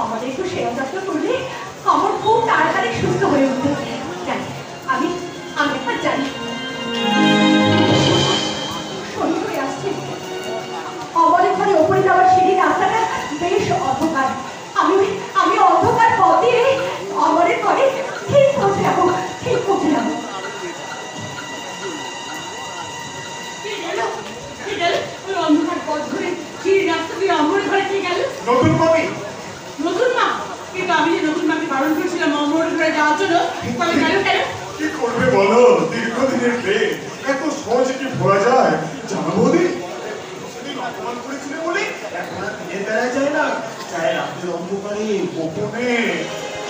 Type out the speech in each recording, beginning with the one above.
আমাদের একটু সেবা যত্ন করলে আমার খুব তাড়াতাড়ি সুস্থ হয়ে উঠবে। আমি আমি একবার জানি শরীর হয়ে আসছে। আমার ঘরে ওপরে যাওয়ার সিঁড়ির রাস্তাটা বেশ অন্ধকার। আমি অন্ধকার পথে আমার ঘরে ঠিক পৌঁছে যাবো, ঠিক পৌঁছে যাবো। ওই অন্ধকার পথ ধরে সিঁড়ির রাস্তা দিয়ে আমার ঘরে কে গেল? নতুন মামি। নতুন মা? কিন্তু আমি যে নতুন মাকে বারণ করেছিলাম আমার ঘরে যাওয়ার জন্য, তবে গেল কেন? কি করবে বলো, দীর্ঘদিনের প্রেম এত সহজে কি ভোলা যায়? জানো বৌদি, সেদিন অপমান করেছিল বলে এখন আর দিনে বেড়া যায় না, চায় রাতের অন্ধকারে গোপনে।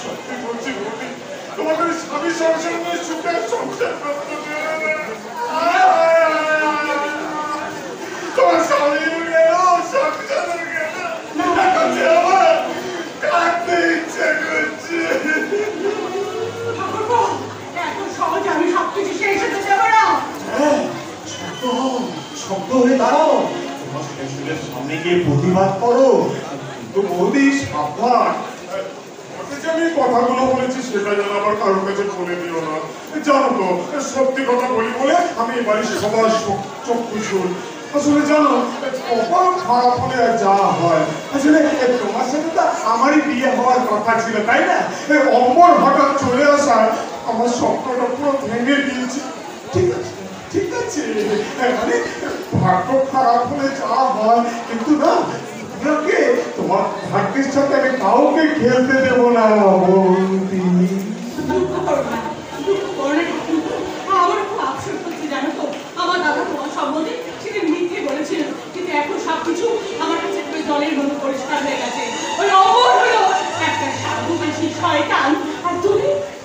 সত্যি বলছি বৌদি, তোমাদের স্বামী সংসার নিয়ে সুখে সংসার করতে দেবে না। তোমার স্বামী গেল, সংসার গেল, এখন যে আমার কাঁদতে ইচ্ছে করছে। এত সহজে আমি সবকিছু শেষ হতে দেবো না। শক্ত হয়ে দাঁড়াও, তোমার শ্বশুরের সামনে গিয়ে প্রতিবাদ করো। কিন্তু বৌদি সাবধান, যে আমি কথাগুলো বলেছি সেটা যেন আবার কারোর কাছে বলে দিও না। জানো তো সত্যি কথা বলি বলে আমি এবারে সবার চক্ষু শুন। আসলে জানো কখন খারাপ হলে যা হয়, আসলে তোমার সাথে তো আমারই বিয়ে হওয়ার কথা ছিল, তাই না? অমর হঠাৎ চলে আসা আমার স্বপ্নটা পুরো ভেঙে দিয়েছে। ঠিক আছে ঠিক আছে, মানে ভাগ্য খারাপ হলে যা হয়, কিন্তু না আপনাকে তোমার ভাগ্যের সাথে আমি কাউকে খেলতে দেব না বৌদি। আমার খুব আফসোস হচ্ছে জানো তো, আমার দাদা তোমার সম্বন্ধে সেদিন মিথ্যে বলেছিল, কিন্তু এখন সবকিছু আমার কাছে জলের মতো পরিষ্কার হয়ে গেছে। ওই অমর হলো একটা সাধুবেশী শয়তান, আর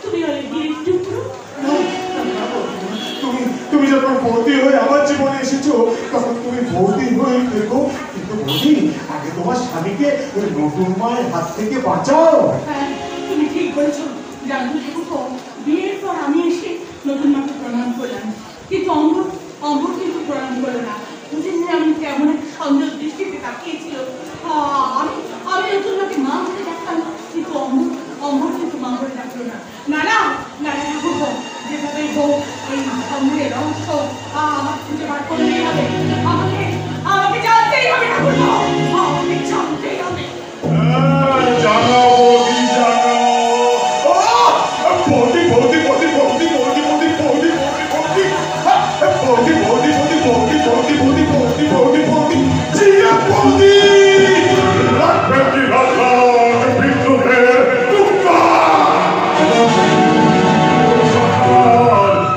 তুমি হলে গিরিশ টুকরো। তুমি যখন বৌদি হয়ে আমার জীবনে এসেছো তখন তুমি বৌদি হয়ে থেকো, কিন্তু বৌদি আগে তোমার স্বামীকে ওই নতুন মায়ের হাত থেকে বাঁচাও। হ্যাঁ তুমি ঠিক বলেছো। জানো বিয়ের পর আমি এসে নতুন মাকে প্রণাম করলাম, কিন্তু অমর কিন্তু প্রণাম করলো না। বুঝলেন যে আমি কেমন একটা সন্দেহ দৃষ্টিতে তাকিয়েছিল। আমি নতুন মাকে মা বলে ডাকতাম, কিন্তু অমর কিন্তু মা বলে ডাকলো না। না না না না, যেভাবে হোক এই সন্দেহের রহস্য আমার খুঁজে বার করতেই হবে। আমাকে জানতেই হবে, আমাকে জানতেই হবে। জানো বৌদি, জানো বৌদি বৌদি বৌদি বৌদি বৌদি বৌদি বৌদি বৌদি বৌদি বৌদি বৌদি বৌদি বৌদি বৌদি বৌদি বৌদি বৌদি জিয়া বৌদি রাখবেন কি রাখা বিদ্যুতের টুকরা।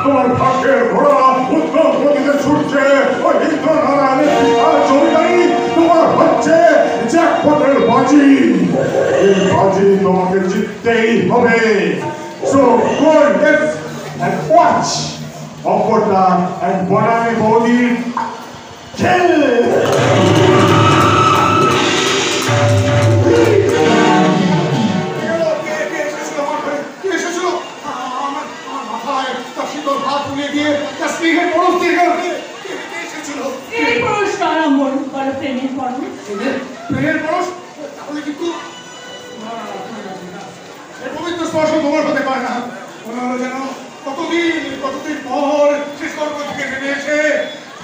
তোমার ভাগ্যের ঘোড়া উত্তর গতিতে ছুটছে, ওই ইন্দ্রনারায়ণের জমিদারি তোমার হচ্ছে জ্যাকপটের বাজি। এই বাজি তোমাকে জিততেই হবে। So go and watch অপরটা and Banani বৌদি kill. প্রেমের পরশ, তাহলে কিন্তু পবিত্র স্পর্শ তোমার হতে পারে না। মনে হলো যেন কতদিন পর সে স্বর্গ থেকে নেমে এসে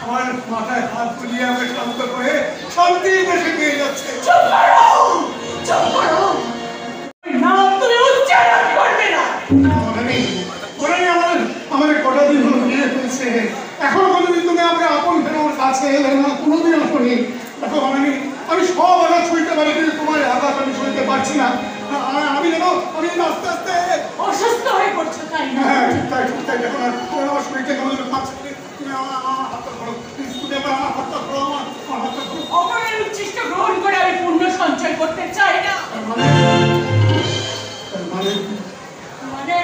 আমার মাথায় হাত বুলিয়ে আমাকে শান্ত করে শান্তি দেশে নিয়ে যাচ্ছে। আমাদের কটা দিন হলো বিয়ে হয়েছে, এখনো কোনোদিন তুমি আমাকে আপন ফেলে আমার কাছে এলে না, কোনোদিন আপনি দেখো আমি সব আঘাত সইতে পারি, কিন্তু তোমার আঘাত আমি সইতে পারছি না। আমি আস্তে আস্তে অসুস্থ হয়ে পড়ছো, তাই না? হ্যাঁ ঠিক তাই দেখো না, আমার শরীরটা কেমন তুমি আমার হাতটা ধরো, তুমি আমার হাতটা ধরো, আমার হাতটা ধরো। অপরের উচ্ছিষ্ট গ্রহণ করে আমি পুণ্য সঞ্চয় করতে চাই না। মানে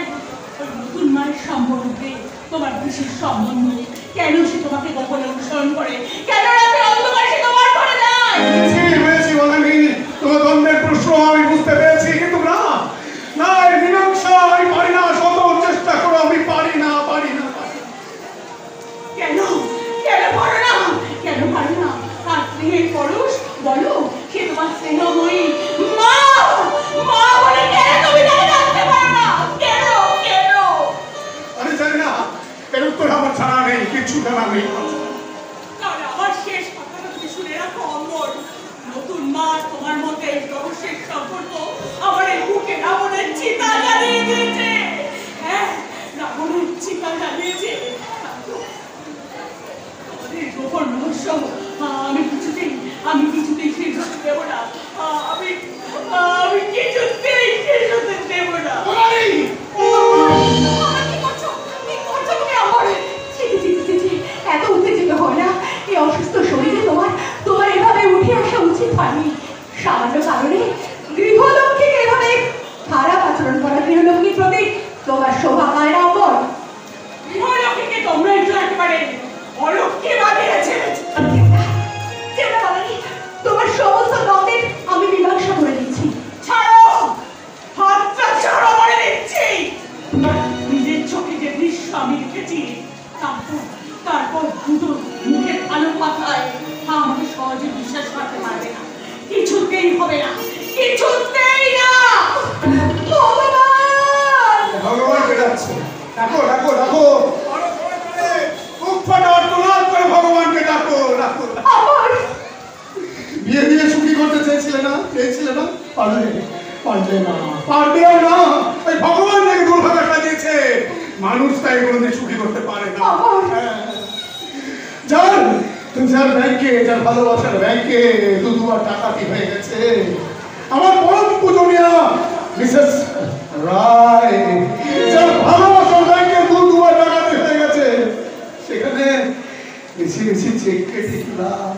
নতুন মায়ের সম্পর্কে তোমার বিশেষ সম্বন্ধ, কেন সে তোমাকে গোপনে অনুসরণ করে, কেন রাতে অন্ধকারে সে তোমার ঘরে যায়? তোমার দ্বন্দ্বের প্রশ্ন আমি বুঝতে পেরেছি, কিন্তু না মীমাংসা আমি পারি না, শত চেষ্টা করো আমি পারি না। কেন পারো না? তার স্নেহের পরশ বলো, সে তোমার স্নেহময়ী মা বলে গৃহলক্ষ্মীর প্রতি তোমার শোভা পায় না অমর? গৃহলক্ষ্মীকে তোমরা একটু একেবারে অলক্ষ্মী বানিয়েছে। তোমার সমস্ত দলের আমি মীমাংসা করে দিচ্ছি। ছাড়ো, হাতটা ছাড়ো বলে দিচ্ছি। নিজের চোখে যে দৃশ্য আমি দেখেছি, তারপর দুটো মুখের আলো মাথায় আমাকে সহজে বিশ্বাস করতে পারবে না। কিছুতেই হবে না, কিছুতেই না। ভগবানকে ডাকছে, ডাকো ডাকো ডাকো, মুখ ফাটা অর্থনাদ করে ভগবানকে ডাকো ডাকো। বিয়ে দিয়ে সুখী করতে চেয়েছিলে না? পারলে না, পারবেও না। ওই ভগবান নাকি দুর্ভাগা সাজিয়েছে, মানুষ তাই কোনোদিন সুখী করতে পারে না। যার ব্যাংকে, যার ভালোবাসার ব্যাংকে দুবার টাকাটি হয়ে গেছে, আমার পরম পূজনীয়া মিসেস রায়, যার ভালোবাসার ব্যাংকে দুবার টাকাটি হয়ে গেছে, সেখানে বেশি বেশি চেক কেটে দিলাম।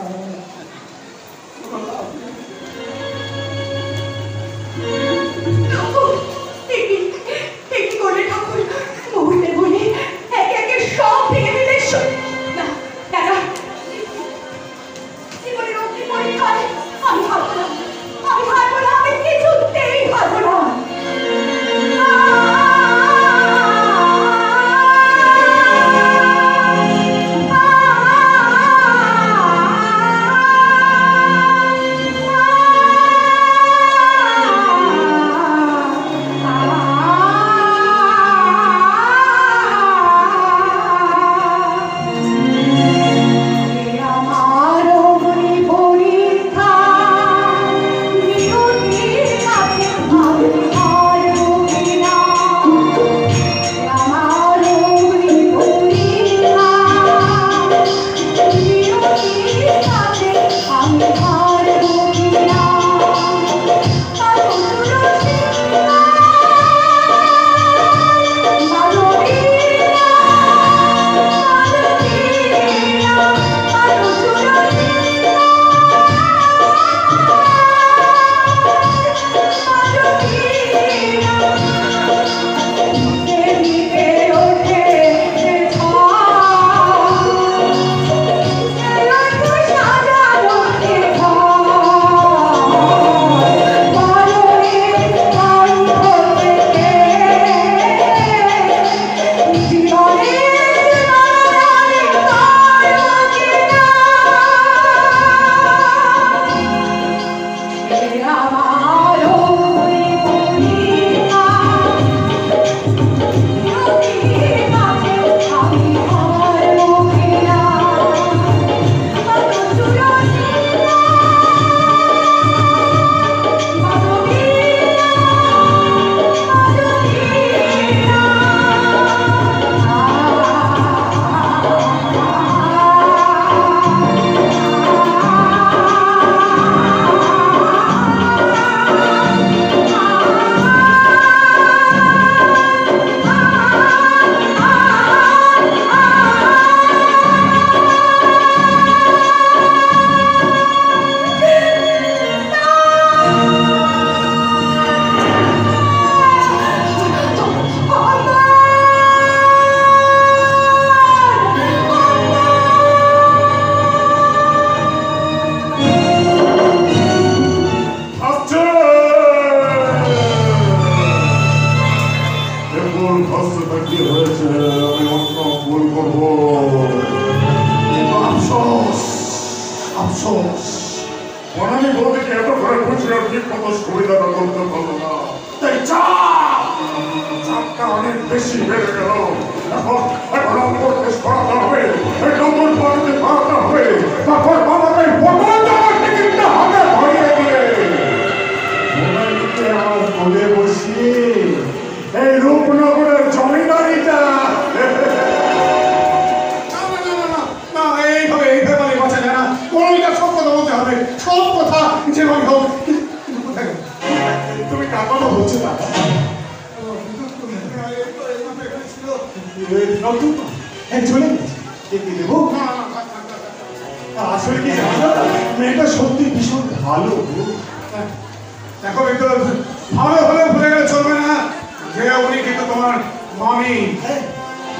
উনি কিন্তু তোমার মামি। হ্যাঁ,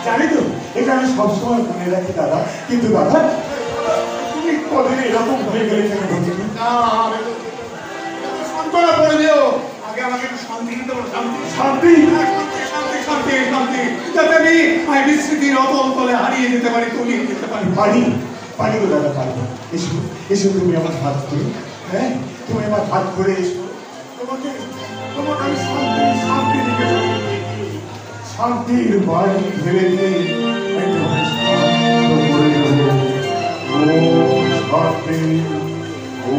জানি তো, এটা আমি সবসময় মনে রাখি দাদা। কিন্তু দাদা, তুমি কদিন এরকম হয়ে গেলে কেন বলছি? না, সান্ত্বনা করে দিও। আগে আমাকে একটু শান্তি দিতে বলো। শান্তি, শান্তি? শান্তি, শান্তি, শান্তি, শান্তি, যাতে আমি বিস্মৃতির অতল তলে হারিয়ে যেতে পারি, তলিয়ে যেতে পারি। পারি, পারি তো দাদা, পারি। এসো, এসো, তুমি আমার হাত ধরে। হ্যাঁ, তুমি আমার হাত ধরে এসো। তোমাকে তোমাকে আমি শান্তি, শান্তি দিকে শান্তির বাড়ি ফেলে দিয়ে একেবারে শান্ত করে দেবো। ও শান্তি, ও